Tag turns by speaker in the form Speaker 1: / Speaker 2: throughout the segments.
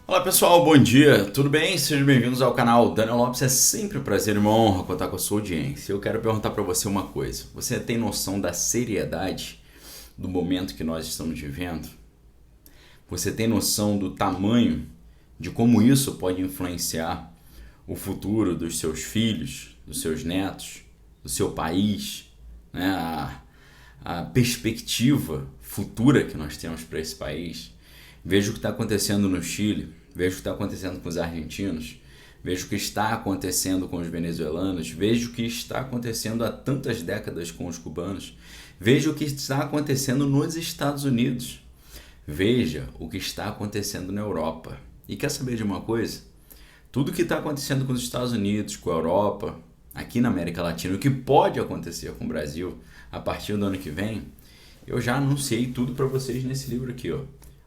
Speaker 1: Olá pessoal, bom dia, tudo bem? Sejam bem-vindos ao canal Daniel Lopes. É sempre um prazer e uma honra contar com a sua audiência. Eu quero perguntar para você uma coisa: você tem noção da seriedade do momento que nós estamos vivendo? Você tem noção do tamanho de como isso pode influenciar o futuro dos seus filhos, dos seus netos, do seu país, né? A perspectiva futura que nós temos para esse país? Veja o que está acontecendo no Chile, veja o que está acontecendo com os argentinos, veja o que está acontecendo com os venezuelanos, veja o que está acontecendo há tantas décadas com os cubanos, veja o que está acontecendo nos Estados Unidos, veja o que está acontecendo na Europa. E quer saber de uma coisa? Tudo que está acontecendo com os Estados Unidos, com a Europa, aqui na América Latina, o que pode acontecer com o Brasil a partir do ano que vem, eu já anunciei tudo para vocês nesse livro aqui, ó.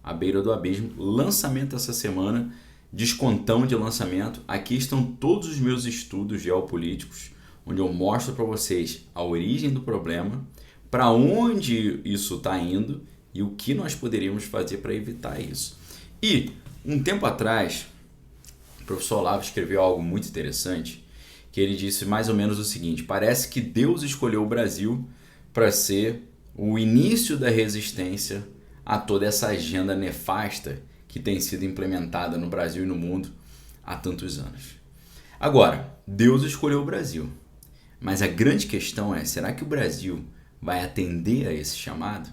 Speaker 1: À Beira do Abismo, lançamento essa semana, descontão de lançamento. Aqui estão todos os meus estudos geopolíticos, onde eu mostro para vocês a origem do problema, para onde isso está indo e o que nós poderíamos fazer para evitar isso. E, um tempo atrás, o professor Olavo escreveu algo muito interessante, que ele disse mais ou menos o seguinte: parece que Deus escolheu o Brasil para ser o início da resistência a toda essa agenda nefasta que tem sido implementada no Brasil e no mundo há tantos anos. Agora, Deus escolheu o Brasil, mas a grande questão é: será que o Brasil vai atender a esse chamado?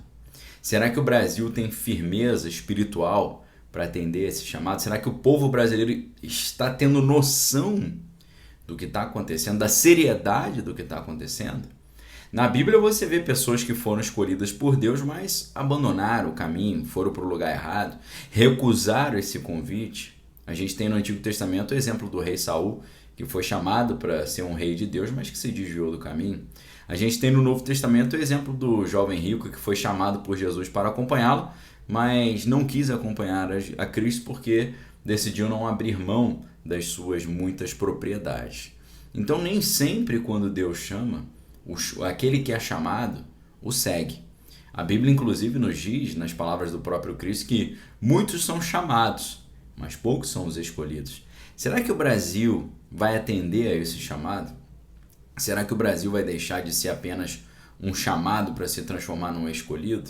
Speaker 1: Será que o Brasil tem firmeza espiritual para atender a esse chamado? Será que o povo brasileiro está tendo noção do que está acontecendo, da seriedade do que está acontecendo? Na Bíblia você vê pessoas que foram escolhidas por Deus, mas abandonaram o caminho, foram para o lugar errado, recusaram esse convite. A gente tem no Antigo Testamento o exemplo do rei Saul, que foi chamado para ser um rei de Deus, mas que se desviou do caminho. A gente tem no Novo Testamento o exemplo do jovem rico, que foi chamado por Jesus para acompanhá-lo, mas não quis acompanhar a Cristo porque decidiu não abrir mão das suas muitas propriedades. Então nem sempre quando Deus chama, aquele que é chamado o segue. A Bíblia inclusive nos diz, nas palavras do próprio Cristo, que muitos são chamados, mas poucos são os escolhidos. Será que o Brasil vai atender a esse chamado? Será que o Brasil vai deixar de ser apenas um chamado para se transformar num escolhido?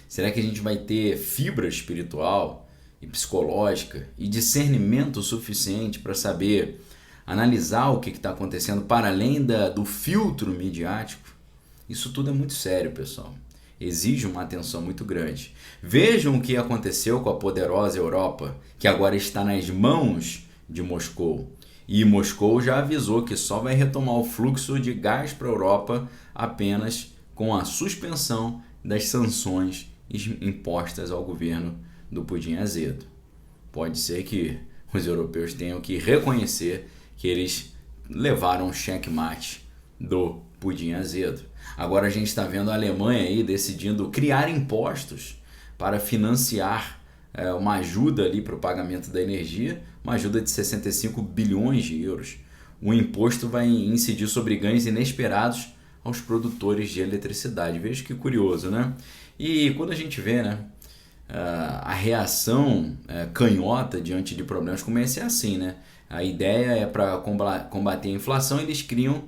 Speaker 1: Será que a gente vai ter fibra espiritual e psicológica e discernimento suficiente para saber analisar o que está acontecendo para além do filtro midiático? Isso tudo é muito sério, pessoal. Exige uma atenção muito grande. Vejam o que aconteceu com a poderosa Europa, que agora está nas mãos de Moscou. E Moscou já avisou que só vai retomar o fluxo de gás para a Europa apenas com a suspensão das sanções impostas ao governo do Pudim Azedo. Pode ser que os europeus tenham que reconhecer que eles levaram o checkmate do Pudim Azedo. Agora a gente está vendo a Alemanha aí decidindo criar impostos para financiar uma ajuda ali para o pagamento da energia, uma ajuda de 65 bilhões de euros. O imposto vai incidir sobre ganhos inesperados aos produtores de eletricidade. Veja que curioso, né? E quando a gente vê, né, a reação canhota diante de problemas como esse é assim, né? A ideia é para combater a inflação, eles criam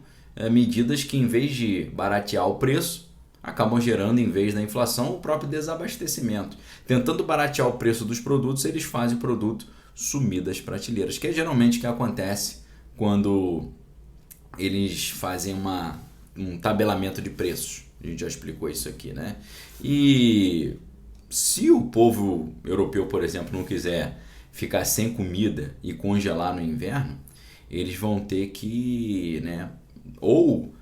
Speaker 1: medidas que, em vez de baratear o preço, acabam gerando, em vez da inflação, o próprio desabastecimento. Tentando baratear o preço dos produtos, eles fazem o produto sumir das prateleiras, que é geralmente o que acontece quando eles fazem um tabelamento de preços. A gente já explicou isso aqui, né? E se o povo europeu, por exemplo, não quiser ficar sem comida e congelar no inverno, eles vão ter que, né, ou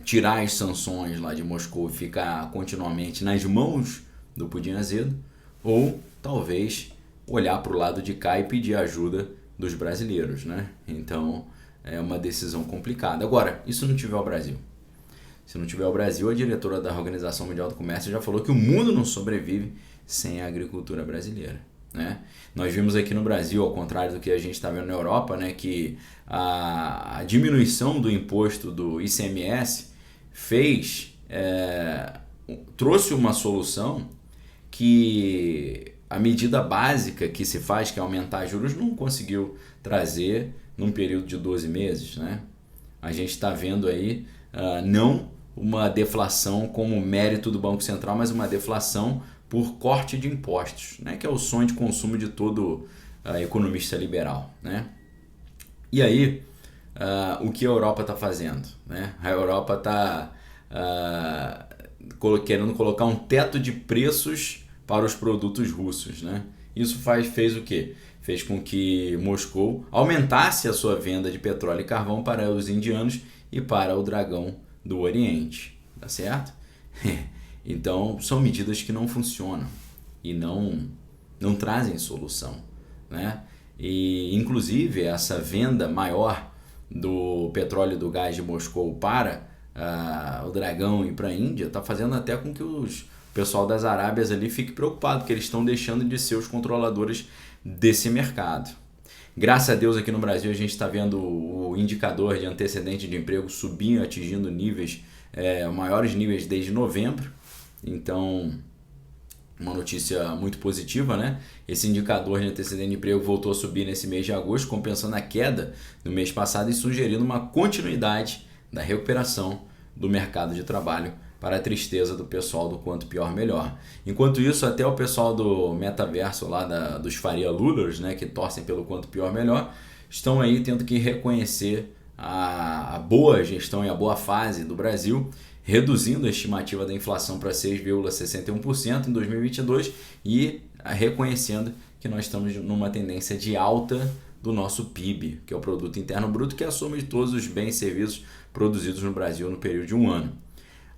Speaker 1: tirar as sanções lá de Moscou e ficar continuamente nas mãos do Pudim Azedo, ou talvez olhar para o lado de cá e pedir ajuda dos brasileiros, né? Então é uma decisão complicada. Agora, e se não tiver o Brasil? Se não tiver o Brasil, a diretora da Organização Mundial do Comércio já falou que o mundo não sobrevive sem a agricultura brasileira, né? Nós vimos aqui no Brasil, ao contrário do que a gente está vendo na Europa, né, que a diminuição do imposto do ICMS trouxe uma solução que a medida básica que se faz, que é aumentar juros, não conseguiu trazer num período de 12 meses, né? A gente está vendo aí não uma deflação como mérito do Banco Central, mas uma deflação por corte de impostos, né? Que é o sonho de consumo de todo economista liberal, né? E aí, o que a Europa está fazendo, né? A Europa está querendo colocar um teto de preços para os produtos russos, né? Isso fez o quê? Fez com que Moscou aumentasse a sua venda de petróleo e carvão para os indianos e para o dragão do Oriente, tá certo? Então, são medidas que não funcionam e não trazem solução, né? E, inclusive, essa venda maior do petróleo e do gás de Moscou para o dragão e para a Índia está fazendo até com que o pessoal das Arábias ali fique preocupado, porque eles estão deixando de ser os controladores desse mercado. Graças a Deus aqui no Brasil a gente está vendo o indicador de antecedente de emprego subindo, atingindo níveis, maiores níveis desde novembro. Então, uma notícia muito positiva, né? Esse indicador de antecedente de emprego voltou a subir nesse mês de agosto, compensando a queda no mês passado e sugerindo uma continuidade da recuperação do mercado de trabalho, para a tristeza do pessoal do quanto pior melhor. Enquanto isso, até o pessoal do metaverso lá dos Faria Lulers, né, que torcem pelo quanto pior melhor, estão aí tendo que reconhecer a boa gestão e a boa fase do Brasil, reduzindo a estimativa da inflação para 6,61% em 2022 e reconhecendo que nós estamos numa tendência de alta do nosso PIB, que é o Produto Interno Bruto, que é a soma de todos os bens e serviços produzidos no Brasil no período de um ano.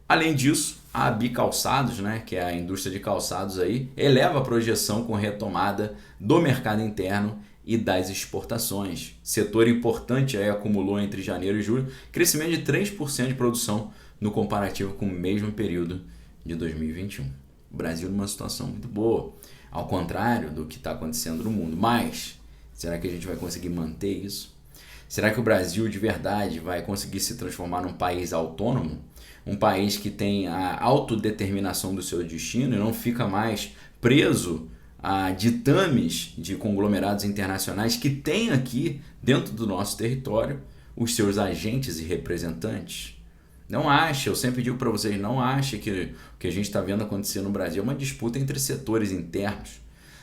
Speaker 1: Além disso, a Bicalçados, né, que é a indústria de calçados aí, eleva a projeção com retomada do mercado interno e das exportações. Setor importante aí acumulou entre janeiro e julho crescimento de 3% de produção no comparativo com o mesmo período de 2021. O Brasil numa situação muito boa, ao contrário do que está acontecendo no mundo. Mas, será que a gente vai conseguir manter isso? Será que o Brasil de verdade vai conseguir se transformar num país autônomo? Um país que tem a autodeterminação do seu destino e não fica mais preso a ditames de conglomerados internacionais que têm aqui dentro do nosso território os seus agentes e representantes? Não acha, eu sempre digo para vocês, não acha que o que a gente está vendo acontecer no Brasil é uma disputa entre setores internos.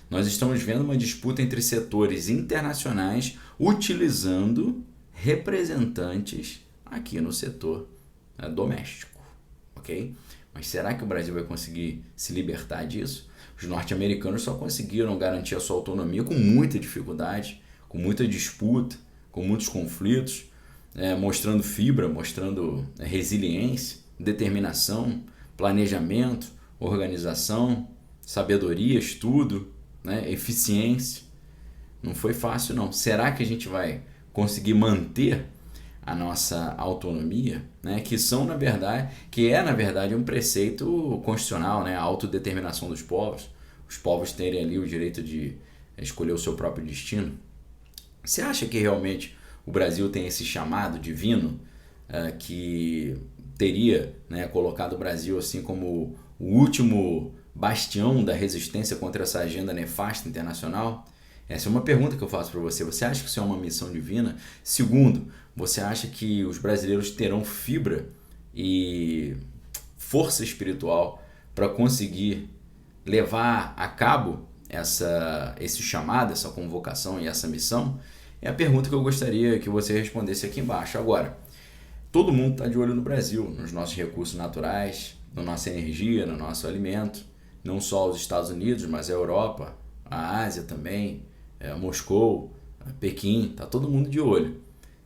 Speaker 1: Nós estamos vendo uma disputa entre setores internacionais utilizando representantes aqui no setor doméstico, ok? Mas será que o Brasil vai conseguir se libertar disso? Os norte-americanos só conseguiram garantir a sua autonomia com muita dificuldade, com muita disputa, com muitos conflitos, mostrando fibra, mostrando resiliência, determinação, planejamento, organização, sabedoria, estudo, né, eficiência. Não foi fácil não. Será que a gente vai conseguir manter a nossa autonomia, né, que é na verdade um preceito constitucional, né, a autodeterminação dos povos, os povos terem ali o direito de escolher o seu próprio destino? Você acha que realmente o Brasil tem esse chamado divino que teria, né, colocado o Brasil assim como o último bastião da resistência contra essa agenda nefasta internacional? Essa é uma pergunta que eu faço para você. Você acha que isso é uma missão divina? Segundo, você acha que os brasileiros terão fibra e força espiritual para conseguir levar a cabo esse chamado, essa convocação e essa missão? É a pergunta que eu gostaria que você respondesse aqui embaixo. Agora, todo mundo está de olho no Brasil, nos nossos recursos naturais, na nossa energia, no nosso alimento. Não só os Estados Unidos, mas a Europa, a Ásia também, Moscou, Pequim, está todo mundo de olho.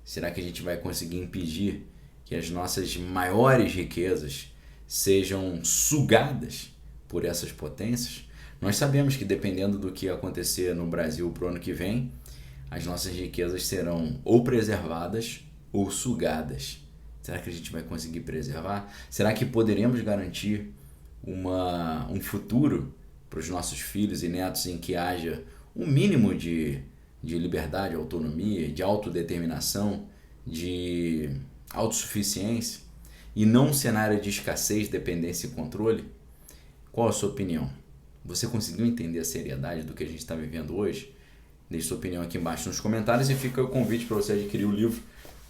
Speaker 1: Será que a gente vai conseguir impedir que as nossas maiores riquezas sejam sugadas por essas potências? Nós sabemos que dependendo do que acontecer no Brasil para o ano que vem, as nossas riquezas serão ou preservadas ou sugadas. Será que a gente vai conseguir preservar? Será que poderemos garantir um futuro para os nossos filhos e netos em que haja um mínimo de liberdade, autonomia, de autodeterminação, de autossuficiência e não um cenário de escassez, dependência e controle? Qual a sua opinião? Você conseguiu entender a seriedade do que a gente está vivendo hoje? Deixe sua opinião aqui embaixo nos comentários e fica o convite para você adquirir o livro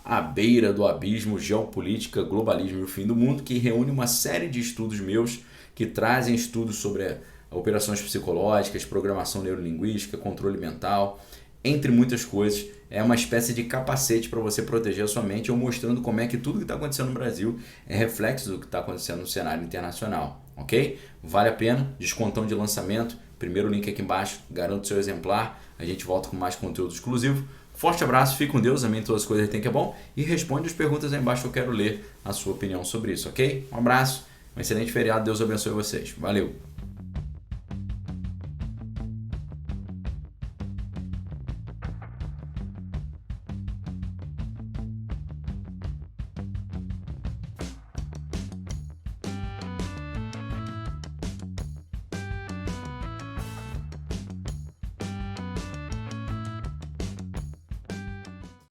Speaker 1: À Beira do Abismo, Geopolítica, Globalismo e o Fim do Mundo, que reúne uma série de estudos meus que trazem estudos sobre operações psicológicas, programação neurolinguística, controle mental, entre muitas coisas. É uma espécie de capacete para você proteger a sua mente, eu mostrando como é que tudo que está acontecendo no Brasil é reflexo do que está acontecendo no cenário internacional, ok? Vale a pena, descontão de lançamento, primeiro link aqui embaixo, garanto seu exemplar, a gente volta com mais conteúdo exclusivo. Forte abraço, fique com Deus, amém todas as coisas tem que é bom e responde as perguntas aí embaixo, eu quero ler a sua opinião sobre isso, ok? Um abraço, um excelente feriado, Deus abençoe vocês, valeu!